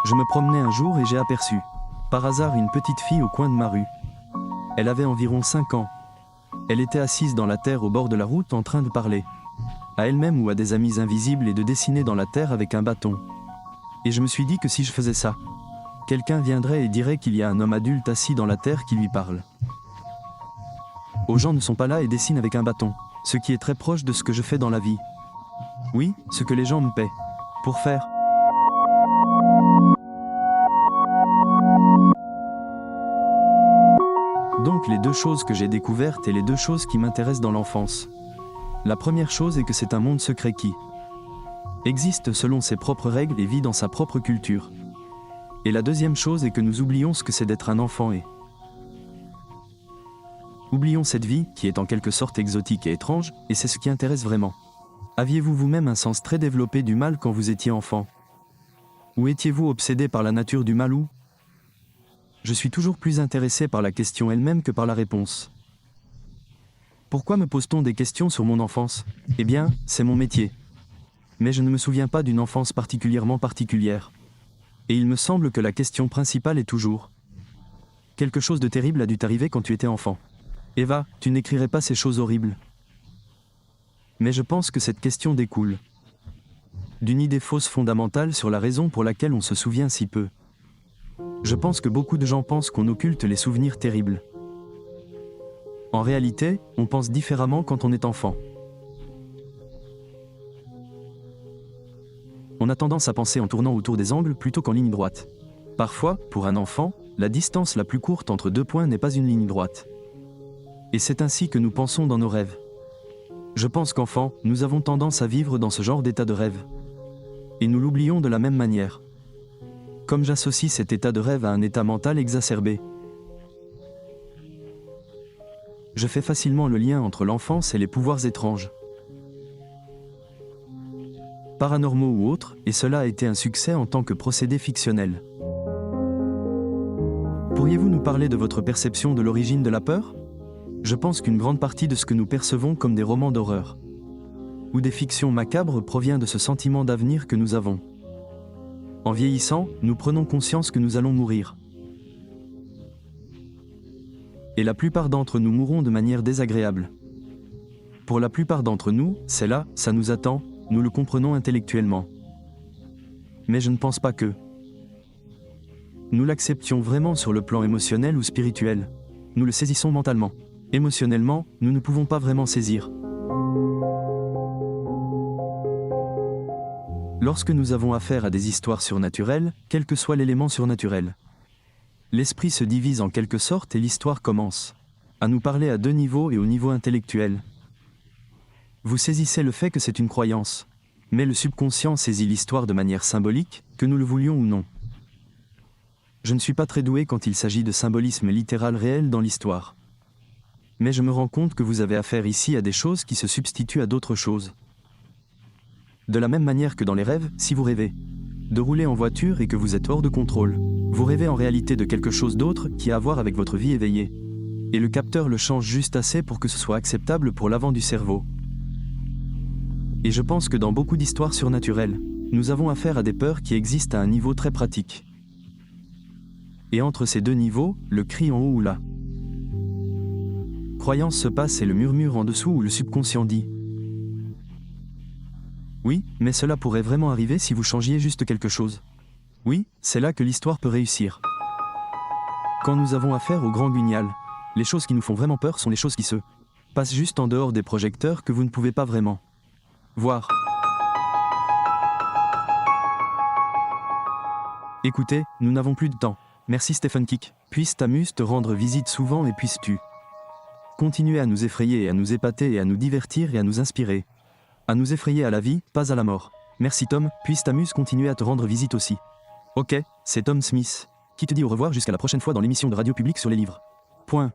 Je me promenais un jour et j'ai aperçu, par hasard, une petite fille au coin de ma rue. Elle avait environ 5 ans. Elle était assise dans la terre au bord de la route en train de parler, à elle-même ou à des amis invisibles et de dessiner dans la terre avec un bâton. Et je me suis dit que si je faisais ça, quelqu'un viendrait et dirait qu'il y a un homme adulte assis dans la terre qui lui parle. Les gens ne sont pas là et dessinent avec un bâton, ce qui est très proche de ce que je fais dans la vie. Oui, ce que les gens me paient pour faire. Donc les deux choses que j'ai découvertes et les deux choses qui m'intéressent dans l'enfance. La première chose est que c'est un monde secret qui existe selon ses propres règles et vit dans sa propre culture. Et la deuxième chose est que nous oublions ce que c'est d'être un enfant et oublions cette vie qui est en quelque sorte exotique et étrange, et c'est ce qui intéresse vraiment. Aviez-vous vous-même un sens très développé du mal quand vous étiez enfant? Ou étiez-vous obsédé par la nature du mal ou? Je suis toujours plus intéressé par la question elle-même que par la réponse. Pourquoi me pose-t-on des questions sur mon enfance? Eh bien, c'est mon métier. Mais je ne me souviens pas d'une enfance particulièrement particulière. Et il me semble que la question principale est toujours: quelque chose de terrible a dû t'arriver quand tu étais enfant. Eva, tu n'écrirais pas ces choses horribles. Mais je pense que cette question découle d'une idée fausse fondamentale sur la raison pour laquelle on se souvient si peu. Je pense que beaucoup de gens pensent qu'on occulte les souvenirs terribles. En réalité, on pense différemment quand on est enfant. On a tendance à penser en tournant autour des angles plutôt qu'en ligne droite. Parfois, pour un enfant, la distance la plus courte entre deux points n'est pas une ligne droite. Et c'est ainsi que nous pensons dans nos rêves. Je pense qu'enfant, nous avons tendance à vivre dans ce genre d'état de rêve. Et nous l'oublions de la même manière. Comme j'associe cet état de rêve à un état mental exacerbé. Je fais facilement le lien entre l'enfance et les pouvoirs étranges, paranormaux ou autres, et cela a été un succès en tant que procédé fictionnel. Pourriez-vous nous parler de votre perception de l'origine de la peur? Je pense qu'une grande partie de ce que nous percevons comme des romans d'horreur ou des fictions macabres provient de ce sentiment d'avenir que nous avons. En vieillissant, nous prenons conscience que nous allons mourir. Et la plupart d'entre nous mourront de manière désagréable. Pour la plupart d'entre nous, c'est là, ça nous attend, nous le comprenons intellectuellement. Mais je ne pense pas que nous l'acceptions vraiment sur le plan émotionnel ou spirituel. Nous le saisissons mentalement. Émotionnellement, nous ne pouvons pas vraiment saisir. Lorsque nous avons affaire à des histoires surnaturelles, quel que soit l'élément surnaturel, l'esprit se divise en quelque sorte et l'histoire commence à nous parler à deux niveaux et au niveau intellectuel. Vous saisissez le fait que c'est une croyance, mais le subconscient saisit l'histoire de manière symbolique, que nous le voulions ou non. Je ne suis pas très doué quand il s'agit de symbolisme littéral réel dans l'histoire. Mais je me rends compte que vous avez affaire ici à des choses qui se substituent à d'autres choses. De la même manière que dans les rêves, si vous rêvez de rouler en voiture et que vous êtes hors de contrôle, vous rêvez en réalité de quelque chose d'autre qui a à voir avec votre vie éveillée. Et le capteur le change juste assez pour que ce soit acceptable pour l'avant du cerveau. Et je pense que dans beaucoup d'histoires surnaturelles, nous avons affaire à des peurs qui existent à un niveau très pratique. Et entre ces deux niveaux, le cri en haut ou la croyance se passe et le murmure en dessous où le subconscient dit: oui, mais cela pourrait vraiment arriver si vous changiez juste quelque chose. Oui, c'est là que l'histoire peut réussir. Quand nous avons affaire au grand guignol, les choses qui nous font vraiment peur sont les choses qui se passent juste en dehors des projecteurs que vous ne pouvez pas vraiment voir. Écoutez, nous n'avons plus de temps. Merci Stephen King. Puisse ta muse te rendre visite souvent et puisses-tu continuer à nous effrayer et à nous épater et à nous divertir et à nous inspirer. À nous effrayer à la vie, pas à la mort. Merci Tom, puisse ta muse continuer à te rendre visite aussi. Ok, c'est Tom Smith qui te dit au revoir jusqu'à la prochaine fois dans l'émission de Radio Publique sur les livres. Point.